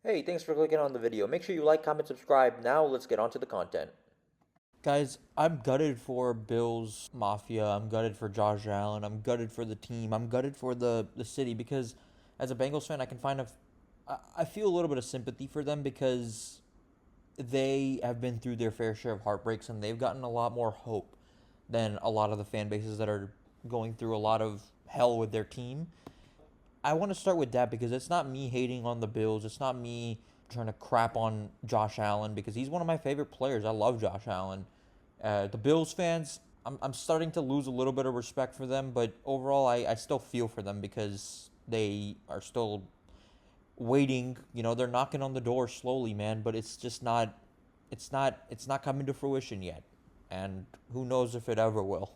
Hey, thanks for clicking on the video. Make sure you like, comment, subscribe. Now let's get on to the content. Guys, I'm gutted for Bills Mafia. I'm gutted for Josh Allen. I'm gutted for the team. I'm gutted for the city because as a Bengals fan, I feel a little bit of sympathy for them because they have been through their fair share of heartbreaks and they've gotten a lot more hope than a lot of the fan bases that are going through a lot of hell with their team. I want to start with that because it's not me hating on the Bills. It's not me trying to crap on Josh Allen because he's one of my favorite players. I love Josh Allen. The Bills fans, I'm starting to lose a little bit of respect for them, but overall, I still feel for them because they are still waiting. They're knocking on the door slowly, man, but it's just not, it's not coming to fruition yet, and who knows if it ever will.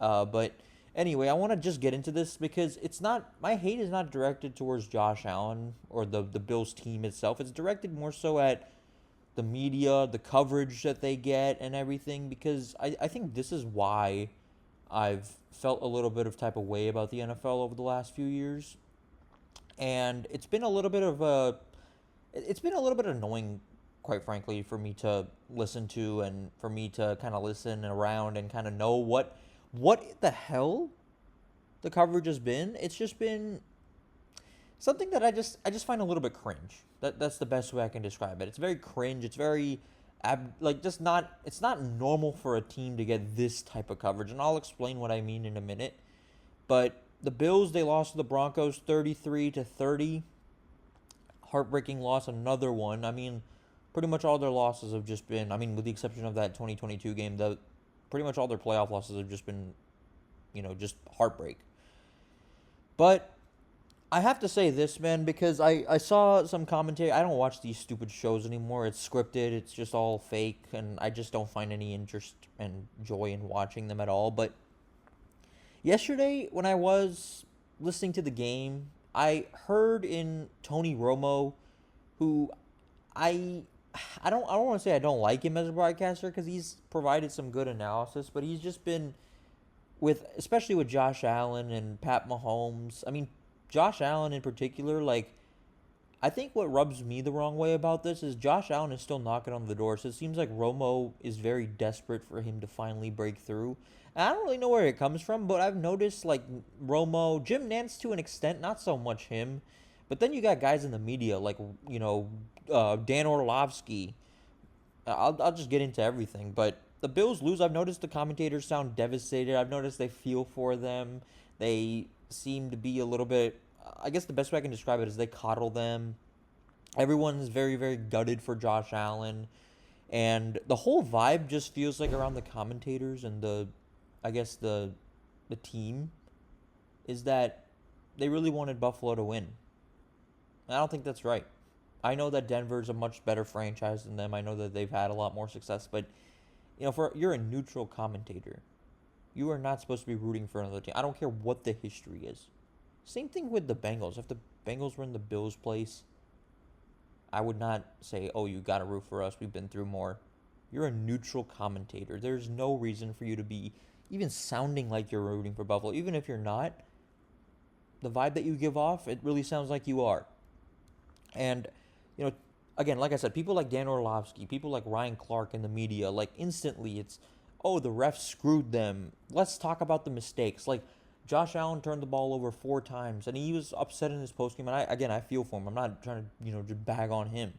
But anyway, I want to just get into this because it's not my hate is not directed towards Josh Allen or the Bills team itself. It's directed more so at the media, the coverage that they get, and everything. Because I think this is why I've felt a little bit of type of way about the NFL over the last few years, and it's been a little bit annoying, quite frankly, for me to listen to and for me to kind of listen around and kind of know what the hell the coverage has been. It's just been something that I just find a little bit cringe. That's the best way I can describe it. It's very cringe. It's very just not it's not normal for a team to get this type of coverage, and I'll explain what I mean in a minute. But the Bills, they lost to the Broncos 33-30. Heartbreaking loss, another one. I mean, pretty much all their losses have just been, I mean, with the exception of that 2022 game, the pretty much all their playoff losses have just been, just heartbreak. But I have to say this, man, because I saw some commentary. I don't watch these stupid shows anymore. It's scripted, it's just all fake, and I just don't find any interest and joy in watching them at all. But yesterday, when I was listening to the game, I heard in Tony Romo, who I I don't want to say I don't like him as a broadcaster because he's provided some good analysis, but he's just been with especially with Josh Allen and Pat Mahomes. I mean, Josh Allen in particular, like I think what rubs me the wrong way about this is Josh Allen is still knocking on the door. So it seems like Romo is very desperate for him to finally break through. And I don't really know where it comes from, but I've noticed like Romo, Jim Nance to an extent, not so much him. But then you got guys in the media like, Dan Orlovsky. I'll just get into everything. But the Bills lose. I've noticed the commentators sound devastated. I've noticed they feel for them. They seem to be a little bit. I guess the best way I can describe it is they coddle them. Everyone's very, very gutted for Josh Allen. And the whole vibe just feels like around the commentators and I guess the team is that they really wanted Buffalo to win. And I don't think that's right. I know that Denver's a much better franchise than them. I know that they've had a lot more success, but for you're a neutral commentator. You are not supposed to be rooting for another team. I don't care what the history is. Same thing with the Bengals. If the Bengals were in the Bills' place, I would not say, "Oh, you got to root for us. We've been through more." You're a neutral commentator. There's no reason for you to be even sounding like you're rooting for Buffalo. Even if you're not, the vibe that you give off, it really sounds like you are. And, you know, again, like I said, people like Dan Orlovsky, people like Ryan Clark in the media, like instantly it's, oh, the refs screwed them. Let's talk about the mistakes. Like, Josh Allen turned the ball over 4 times, and he was upset in his postgame. And I feel for him. I'm not trying to, just bag on him.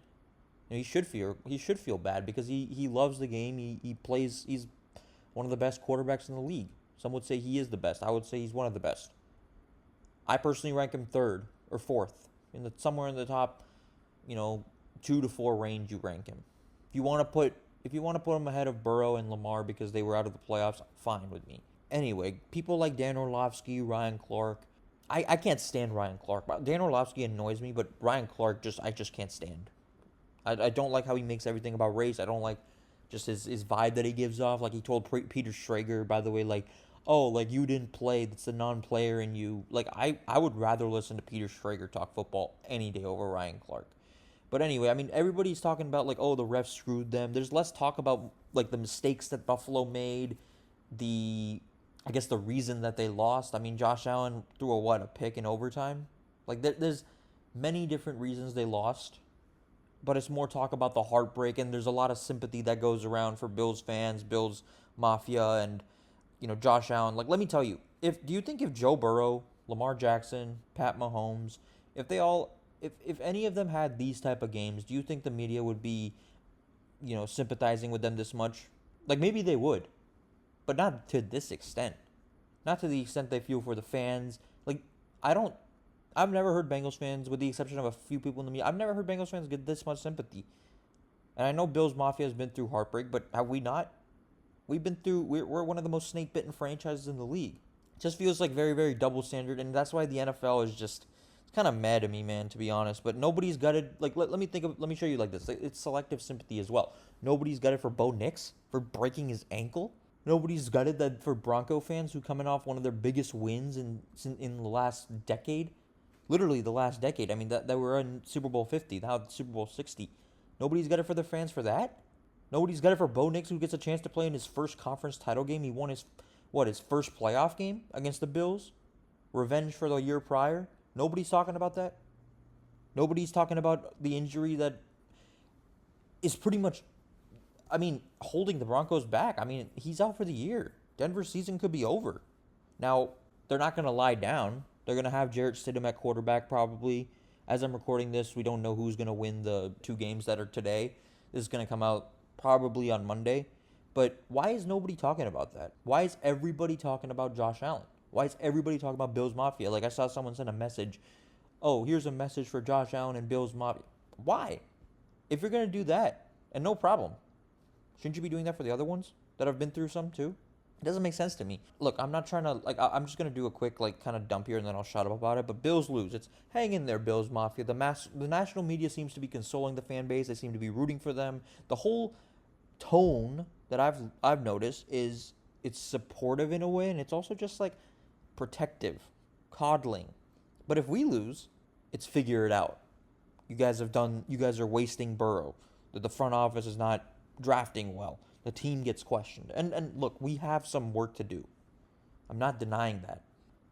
He should feel bad because he loves the game. He plays. He's one of the best quarterbacks in the league. Some would say he is the best. I would say he's one of the best. I personally rank him third or fourth somewhere in the top, you know, 2 to 4 range. You rank him. If you want to put him ahead of Burrow and Lamar because they were out of the playoffs, fine with me. Anyway, people like Dan Orlovsky, Ryan Clark. I can't stand Ryan Clark. Dan Orlovsky annoys me, but Ryan Clark I just can't stand. I don't like how he makes everything about race. I don't like just his vibe that he gives off. Like he told Peter Schrager, by the way, like, oh, like you didn't play. That's a non-player in you. Like I would rather listen to Peter Schrager talk football any day over Ryan Clark. But anyway, I mean, everybody's talking about like, oh, the refs screwed them. There's less talk about like the mistakes that Buffalo made, I guess the reason that they lost. I mean, Josh Allen threw a pick in overtime. Like there's many different reasons they lost. but it's more talk about the heartbreak, and there's a lot of sympathy that goes around for Bills fans, Bills Mafia, and Josh Allen. Like, let me tell you, do you think if Joe Burrow, Lamar Jackson, Pat Mahomes, if any of them had these type of games, do you think the media would be, sympathizing with them this much? Like, maybe they would, but not to this extent. Not to the extent they feel for the fans. Like, I've never heard Bengals fans, with the exception of a few people in the media, I've never heard Bengals fans get this much sympathy. And I know Bills Mafia has been through heartbreak, but have we not? We're one of the most snake-bitten franchises in the league. It just feels like very, very double standard, and that's why the NFL is just, it's kind of mad at me, man, to be honest. But nobody's gutted, like, let me show you like this. It's selective sympathy as well. Nobody's gutted for Bo Nix for breaking his ankle. Nobody's gutted that for Bronco fans who coming off one of their biggest wins in the last decade. Literally the last decade. I mean, that were in Super Bowl 50, now Super Bowl 60. Nobody's got it for the fans for that. Nobody's got it for Bo Nix, who gets a chance to play in his first conference title game. He won his first playoff game against the Bills. Revenge for the year prior. Nobody's talking about that. Nobody's talking about the injury that is pretty much, holding the Broncos back. He's out for the year. Denver's season could be over. Now, they're not going to lie down. They're going to have Jarrett Stidham at quarterback probably. As I'm recording this, we don't know who's going to win the 2 games that are today. This is going to come out probably on Monday. But why is nobody talking about that? Why is everybody talking about Josh Allen? Why is everybody talking about Bills Mafia? Like, I saw someone send a message. Oh, here's a message for Josh Allen and Bills Mafia. Why? If you're going to do that, and no problem, shouldn't you be doing that for the other ones that have been through some too? It doesn't make sense to me. Look, I'm not trying to, I'm just going to do a quick, kind of dump here and then I'll shut up about it. But Bills lose. It's hang in there, Bills Mafia. The national media seems to be consoling the fan base. They seem to be rooting for them. The whole tone that I've noticed is it's supportive in a way, and it's also just like protective, coddling. But if we lose, it's figure it out. You guys are wasting Burrow. The front office is not drafting well. The team gets questioned. And look, we have some work to do. I'm not denying that.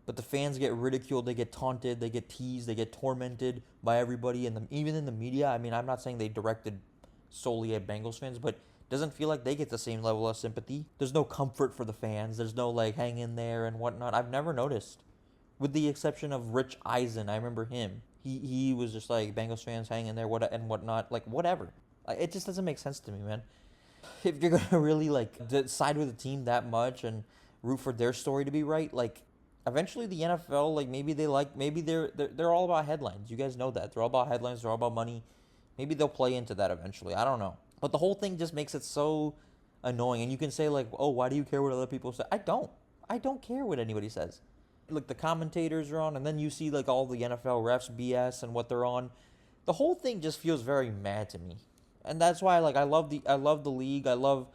But the fans get ridiculed, they get taunted, they get teased, they get tormented by everybody, and even in the media. I'm not saying they directed solely at Bengals fans, but it doesn't feel like they get the same level of sympathy. There's no comfort for the fans. There's no, hang in there and whatnot. I've never noticed. With the exception of Rich Eisen, I remember him. He was just like, Bengals fans hang in there and whatnot. Like, whatever. It just doesn't make sense to me, man. If you're going to really, side with the team that much and root for their story to be right, eventually the NFL, maybe they're all about headlines. You guys know that. They're all about headlines. They're all about money. Maybe they'll play into that eventually. I don't know. But the whole thing just makes it so annoying. And you can say, oh, why do you care what other people say? I don't. I don't care what anybody says. Look, the commentators are on, and then you see, all the NFL refs BS and what they're on. The whole thing just feels very mad to me. And that's why, I love the league. I love,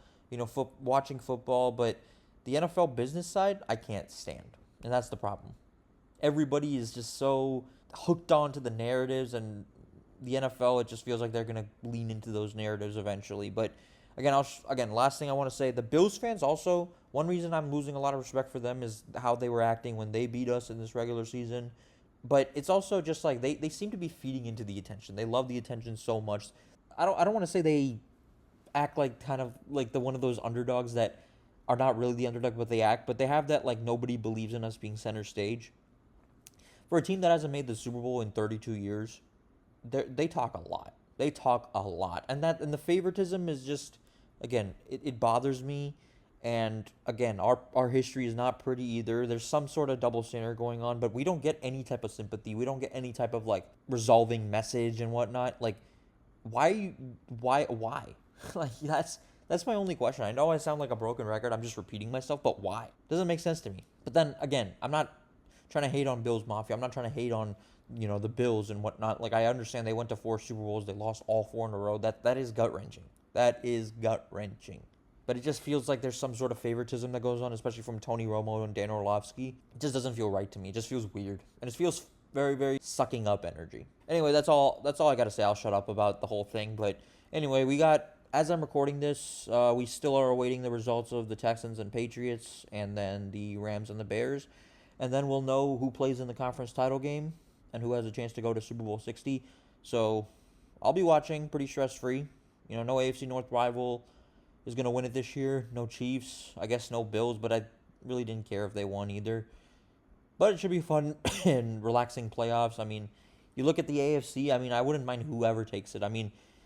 watching football. But the NFL business side, I can't stand. And that's the problem. Everybody is just so hooked onto the narratives. And the NFL, it just feels like they're going to lean into those narratives eventually. But, again, last thing I want to say, the Bills fans also, one reason I'm losing a lot of respect for them is how they were acting when they beat us in this regular season. But it's also just they seem to be feeding into the attention. They love the attention so much. I don't want to say they act kind of like the one of those underdogs that are not really the underdog, but they have that nobody believes in us being center stage. For a team that hasn't made the Super Bowl in 32 years, they talk a lot. They talk a lot, and the favoritism is just, again, it bothers me. And again, our history is not pretty either. There's some sort of double standard going on, but we don't get any type of sympathy. We don't get any type of resolving message and whatnot. Why? That's my only question. I know I sound like a broken record. I'm just repeating myself, but why? It doesn't make sense to me. But then again, I'm not trying to hate on Bills Mafia. I'm not trying to hate on, the Bills and whatnot. I understand they went to 4 Super Bowls. They lost all 4 in a row. That is gut-wrenching. That is gut-wrenching. But it just feels like there's some sort of favoritism that goes on, especially from Tony Romo and Dan Orlovsky. It just doesn't feel right to me. It just feels weird. And it feels very, very sucking up energy. Anyway, that's all I got to say. I'll shut up about the whole thing. But anyway, as I'm recording this, we still are awaiting the results of the Texans and Patriots, and then the Rams and the Bears. And then we'll know who plays in the conference title game and who has a chance to go to Super Bowl 60. So I'll be watching pretty stress-free. No AFC North rival is going to win it this year. No Chiefs. I guess no Bills, but I really didn't care if they won either. But it should be fun and relaxing playoffs. I mean, you look at the AFC, I wouldn't mind whoever takes it.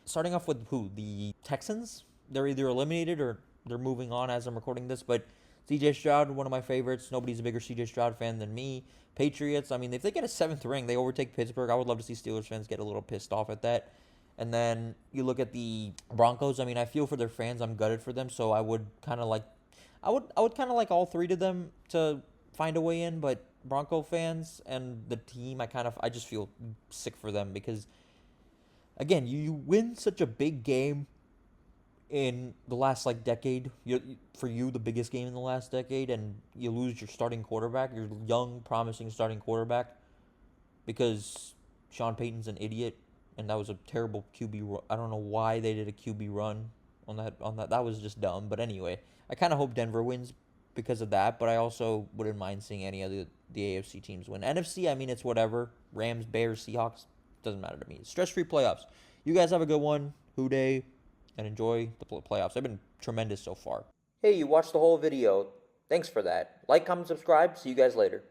Starting off with who? The Texans? They're either eliminated or they're moving on as I'm recording this. But CJ Stroud, one of my favorites. Nobody's a bigger CJ Stroud fan than me. Patriots, if they get a 7th ring, they overtake Pittsburgh. I would love to see Steelers fans get a little pissed off at that. And then you look at the Broncos. I feel for their fans. I'm gutted for them. So I would kind of like, I would kind of like all three of them to find a way in. But Bronco fans and the team, I just feel sick for them because, again, you win such a big game in the last decade. For you, the biggest game in the last decade, and you lose your starting quarterback, your young, promising starting quarterback, because Sean Payton's an idiot. And that was a terrible QB run. I don't know why they did a QB run on that. That was just dumb. But anyway, I kind of hope Denver wins because of that. But I also wouldn't mind seeing any of the AFC teams win. NFC, it's whatever. Rams, Bears, Seahawks, doesn't matter to me. Stress-free playoffs. You guys have a good one. Hoo-day. And enjoy the playoffs. They've been tremendous so far. Hey, you watched the whole video. Thanks for that. Like, comment, subscribe. See you guys later.